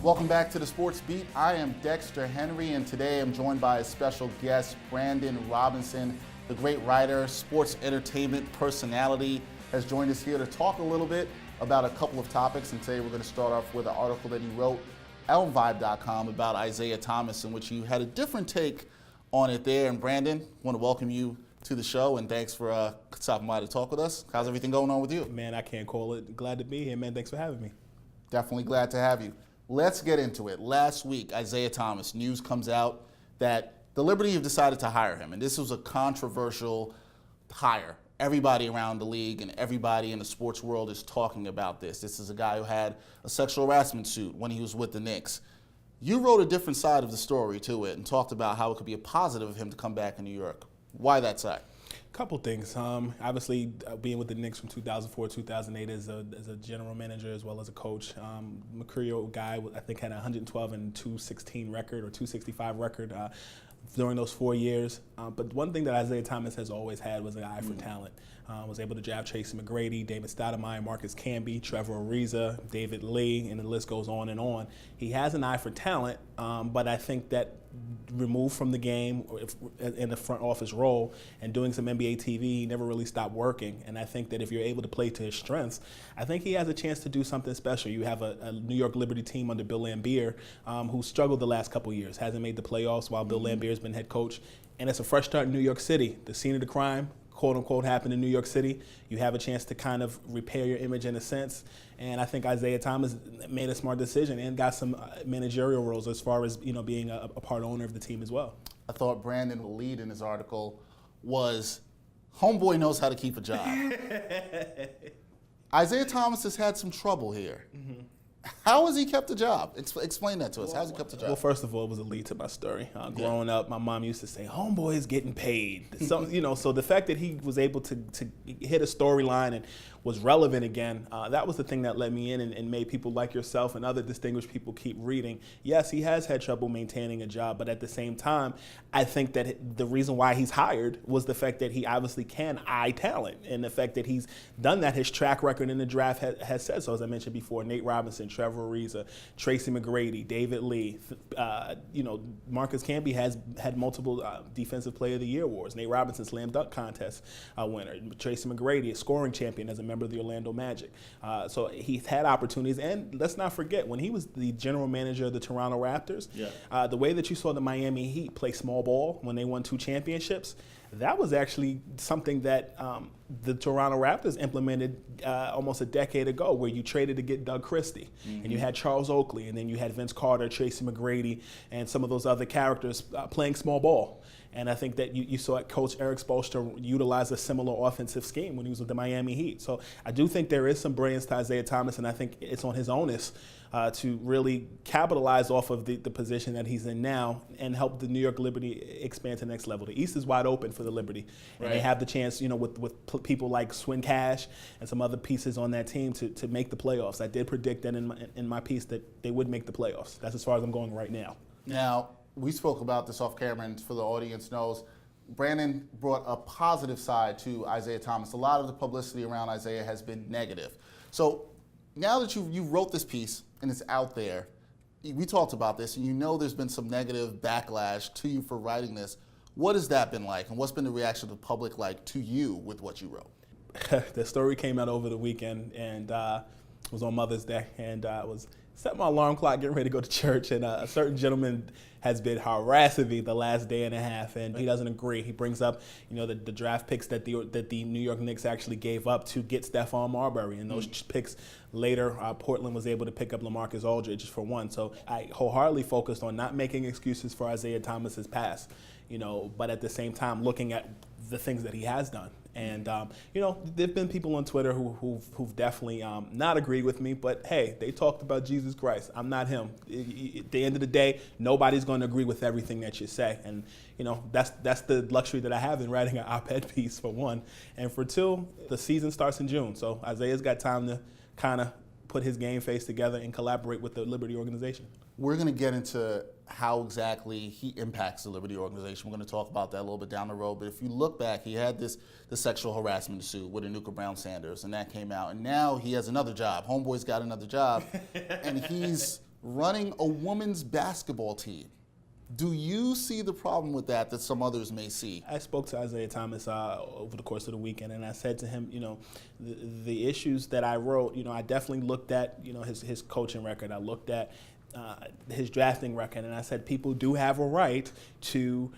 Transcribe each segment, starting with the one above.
Welcome back to the Sports Beat. I am Dexter Henry, and today I'm joined by a special guest, Brandon Robinson, the great writer, sports entertainment personality, has joined us here to talk a little bit about a couple of topics. And today we're going to start off with an article that he wrote, elmvibe.com, about Isaiah Thomas, in which you had a different take on it there. And Brandon, I want to welcome you to the show, and thanks for stopping by to talk with us. How's everything going on with you? Man, I can't call it. Glad to be here, man. Thanks for having me. Definitely glad to have you. Let's get into it. Last week, Isaiah Thomas, news comes out that the Liberty have decided to hire him, and this was a controversial hire. Everybody around the league and everybody in the sports world is talking about this. This is a guy who had a sexual harassment suit when he was with the Knicks. You wrote a different side of the story to it and talked about how it could be a positive of him to come back in New York. Why that side? Couple things. Obviously, being with the Knicks from 2004 2008 as a general manager as well as a coach. Mercurial guy, I think, had a 112 and 216 record or 265 record during those 4 years. But one thing that Isaiah Thomas has always had was an eye for talent. Was able to draft Tracy McGrady, David Stoudemire, Marcus Camby, Trevor Ariza, David Lee, and the list goes on and on. He has an eye for talent, but I think that removed from the game or in the front office role and doing some NBA TV, he never really stopped working. And I think that if you're able to play to his strengths, I think he has a chance to do something special. You have a New York Liberty team under Bill Laimbeer who struggled the last couple years, hasn't made the playoffs while Bill Laimbeer's been head coach. And it's a fresh start in New York City. The scene of the crime, quote unquote, happened in New York City. You have a chance to kind of repair your image in a sense. And I think Isaiah Thomas made a smart decision and got some managerial roles as far as being a part owner of the team as well. I thought Brandon will lead in his article was homeboy knows how to keep a job. Isaiah Thomas has had some trouble here. Mm-hmm. How has he kept a job? Explain that to us. How has he kept a job? Well, first of all, it was a lead to my story. Growing up, my mom used to say, "Homeboy is getting paid." So, so the fact that he was able to hit a storyline and was relevant again, that was the thing that let me in and made people like yourself and other distinguished people keep reading. Yes, he has had trouble maintaining a job, but at the same time, I think that the reason why he's hired was the fact that he obviously can eye talent, and the fact that he's done that. His track record in the draft has said so. As I mentioned before, Nate Robinson, Trevor Ariza, Tracy McGrady, David Lee, Marcus Camby has had multiple Defensive Player of the Year awards. Nate Robinson, Slam Dunk Contest winner. Tracy McGrady, a scoring champion as a member of the Orlando Magic. So he's had opportunities. And let's not forget, when he was the general manager of the Toronto Raptors, the way that you saw the Miami Heat play small ball when they won 2 championships, that was actually something that the Toronto Raptors implemented almost a decade ago, where you traded to get Doug Christie, and you had Charles Oakley, and then you had Vince Carter, Tracy McGrady, and some of those other characters playing small ball. And I think that you saw Coach Eric Spoelstra utilize a similar offensive scheme when he was with the Miami Heat. So I do think there is some brilliance to Isaiah Thomas, and I think it's on his onus to really capitalize off of the position that he's in now and help the New York Liberty expand to the next level. The East is wide open for the Liberty, and they have the chance, with people like Swin Cash and some other pieces on that team to make the playoffs. I did predict that in my piece that they would make the playoffs. That's as far as I'm going right now. Now, we spoke about this off camera, and for the audience knows, Brandon brought a positive side to Isaiah Thomas. A lot of the publicity around Isaiah has been negative. So now that you wrote this piece and it's out there, we talked about this, and there's been some negative backlash to you for writing this. What has that been like, and what's been the reaction of the public like to you with what you wrote? The story came out over the weekend, and it was on Mother's Day, and I was set my alarm clock, getting ready to go to church, and a certain gentleman has been harassing me the last day and a half, and he doesn't agree. He brings up, the draft picks that the New York Knicks actually gave up to get Stephon Marbury, and those picks later, Portland was able to pick up LaMarcus Aldridge for one. So I wholeheartedly focused on not making excuses for Isaiah Thomas's past, but at the same time looking at the things that he has done. And, there've been people on Twitter who've definitely not agreed with me, but hey, they talked about Jesus Christ. I'm not him. At the end of the day, nobody's going to agree with everything that you say. And, that's the luxury that I have in writing an op-ed piece, for one. And for two, the season starts in June. So Isaiah's got time to kind of put his game face together and collaborate with the Liberty organization. We're going to get into how exactly he impacts the Liberty organization. We're going to talk about that a little bit down the road. But if you look back, he had the sexual harassment suit with Anuka Brown Sanders, and that came out. And now he has another job. Homeboy's got another job, and he's running a women's basketball team. Do you see the problem with that some others may see? I spoke to Isaiah Thomas over the course of the weekend, and I said to him, the issues that I wrote, I definitely looked at, his coaching record. I looked at his drafting record, and I said people do have a right to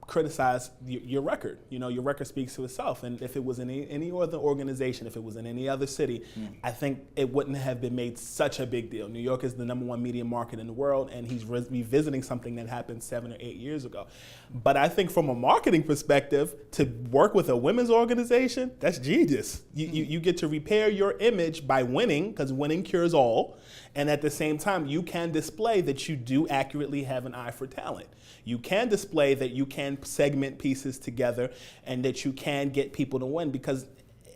criticize your record. Your record speaks to itself, and if it was in any other organization, if it was in any other city, I think it wouldn't have been made such a big deal. New York is the #1 media market in the world, and he's revisiting something that happened 7 or 8 years ago. But I think from a marketing perspective, to work with a women's organization, that's genius. You get to repair your image by winning, because winning cures all, and at the same time, you can display that you do accurately have an eye for talent. You can display that you can segment pieces together and that you can get people to win,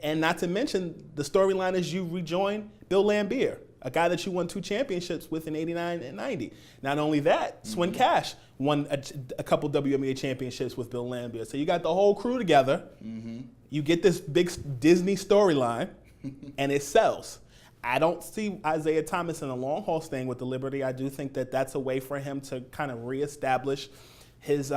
and not to mention, the storyline is you rejoin Bill Laimbeer, a guy that you won 2 championships with in '89 and '90. Not only that, Swin Cash won a couple WNBA championships with Bill Laimbeer. So you got the whole crew together. You get this big Disney storyline, and it sells. I don't see Isaiah Thomas in a long haul staying with the Liberty. I do think that that's a way for him to kind of reestablish his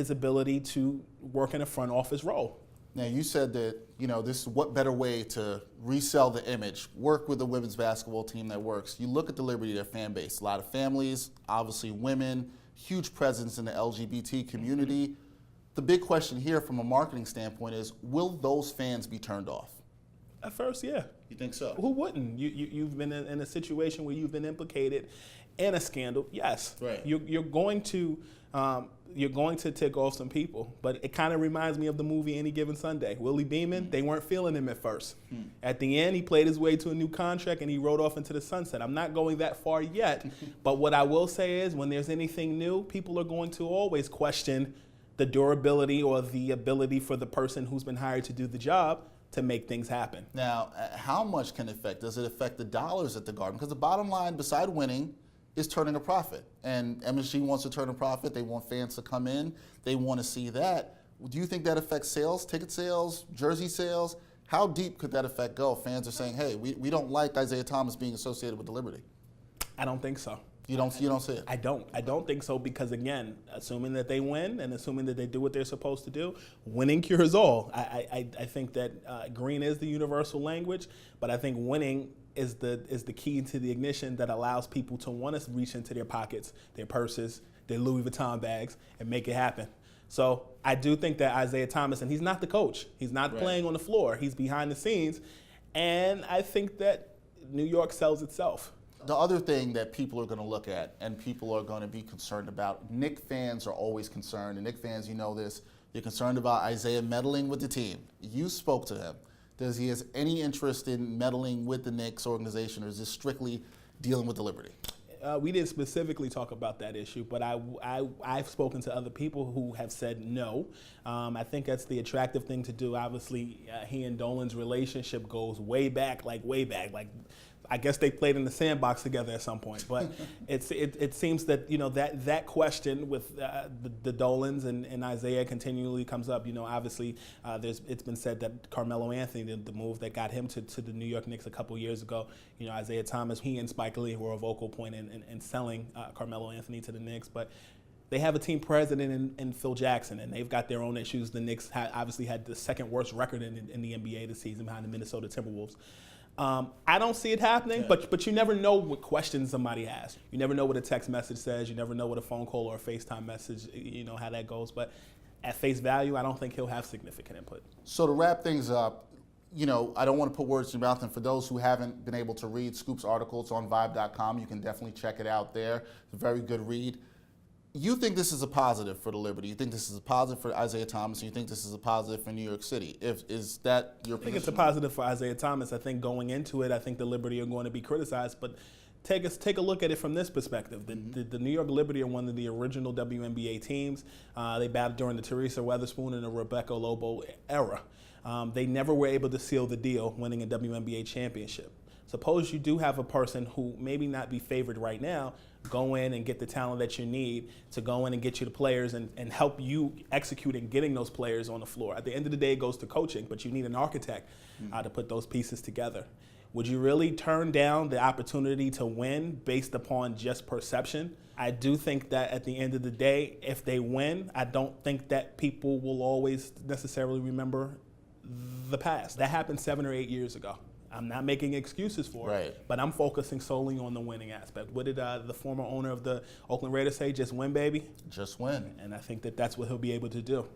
ability to work in a front office role. Now, you said that, this is what better way to resell the image, work with a women's basketball team that works. You look at the Liberty, their fan base, a lot of families, obviously women, huge presence in the LGBT community. The big question here from a marketing standpoint is, will those fans be turned off? At first, yeah. You think so? Who wouldn't? You've been in a situation where you've been implicated in a scandal. Yes, right. You're going to tick off some people, but it kind of reminds me of the movie Any Given Sunday. Willie Beeman, they weren't feeling him at first. At the end, he played his way to a new contract and he rode off into the sunset. I'm not going that far yet, but what I will say is, when there's anything new, people are going to always question the durability or the ability for the person who's been hired to do the job to make things happen. Now, how much can it affect? Does it affect the dollars at the Garden? Because the bottom line, beside winning, is turning a profit. And MSG wants to turn a profit. They want fans to come in. They want to see that. Do you think that affects sales, ticket sales, jersey sales? How deep could that effect go? Fans are saying, hey, we don't like Isaiah Thomas being associated with the Liberty. I don't think so. You don't see it? I don't think so, because again, assuming that they win and assuming that they do what they're supposed to do, winning cures all. I think that green is the universal language, but I think winning is the key to the ignition that allows people to want to reach into their pockets, their purses, their Louis Vuitton bags, and make it happen. So I do think that Isaiah Thomas, and he's not the coach, he's not playing on the floor, he's behind the scenes, and I think that New York sells itself. The other thing that people are going to look at and people are going to be concerned about, Knicks fans are always concerned, and Knicks fans, you know this, you're concerned about Isaiah meddling with the team. You spoke to him. Does he have any interest in meddling with the Knicks organization, or is this strictly dealing with the Liberty? We didn't specifically talk about that issue, but I've spoken to other people who have said no. I think that's the attractive thing to do. Obviously, he and Dolan's relationship goes way back. I guess they played in the sandbox together at some point, but it seems that that question with the Dolans and Isaiah continually comes up. Obviously it's been said that Carmelo Anthony, the move that got him to the New York Knicks a couple years ago, Isaiah Thomas, he and Spike Lee were a vocal point in selling Carmelo Anthony to the Knicks, but they have a team president in Phil Jackson, and they've got their own issues. The Knicks obviously had the second worst record in the NBA this season, behind the Minnesota Timberwolves. I don't see it happening, but you never know what questions somebody has. You never know what a text message says. You never know what a phone call or a FaceTime message, how that goes. But at face value, I don't think he'll have significant input. So to wrap things up, I don't want to put words in your mouth, and for those who haven't been able to read Scoop's articles on Vibe.com, you can definitely check it out there. It's a very good read. You think this is a positive for the Liberty? You think this is a positive for Isaiah Thomas, and you think this is a positive for New York City? Is that your position? I think it's a positive for Isaiah Thomas. I think going into it, I think the Liberty are going to be criticized, but take a look at it from this perspective. The New York Liberty are one of the original WNBA teams. They battled during the Teresa Weatherspoon and the Rebecca Lobo era. They never were able to seal the deal, winning a WNBA championship. Suppose you do have a person who maybe not be favored right now, go in and get the talent that you need to go in and get you the players and help you execute in getting those players on the floor. At the end of the day, it goes to coaching, but you need an architect to put those pieces together. Would you really turn down the opportunity to win based upon just perception? I do think that at the end of the day, if they win, I don't think that people will always necessarily remember the past. That happened 7 or 8 years ago. I'm not making excuses for it, but I'm focusing solely on the winning aspect. What did the former owner of the Oakland Raiders say? Just win, baby. Just win. And I think that that's what he'll be able to do.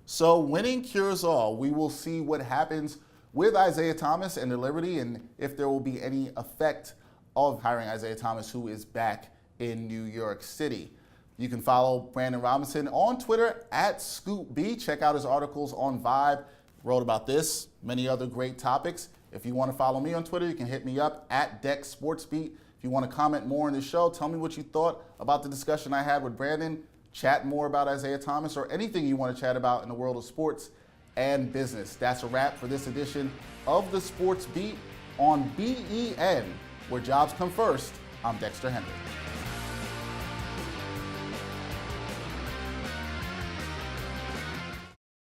So winning cures all. We will see what happens with Isaiah Thomas and the Liberty, and if there will be any effect of hiring Isaiah Thomas, who is back in New York City. You can follow Brandon Robinson on Twitter @ScoopB. Check out his articles on Vibe. Wrote about this, many other great topics. If you want to follow me on Twitter, you can hit me up @DexSportsBeat. If you want to comment more on the show, tell me what you thought about the discussion I had with Brandon, chat more about Isaiah Thomas, or anything you want to chat about in the world of sports and business. That's a wrap for this edition of the Sports Beat on BEN, where jobs come first. I'm Dexter Henry.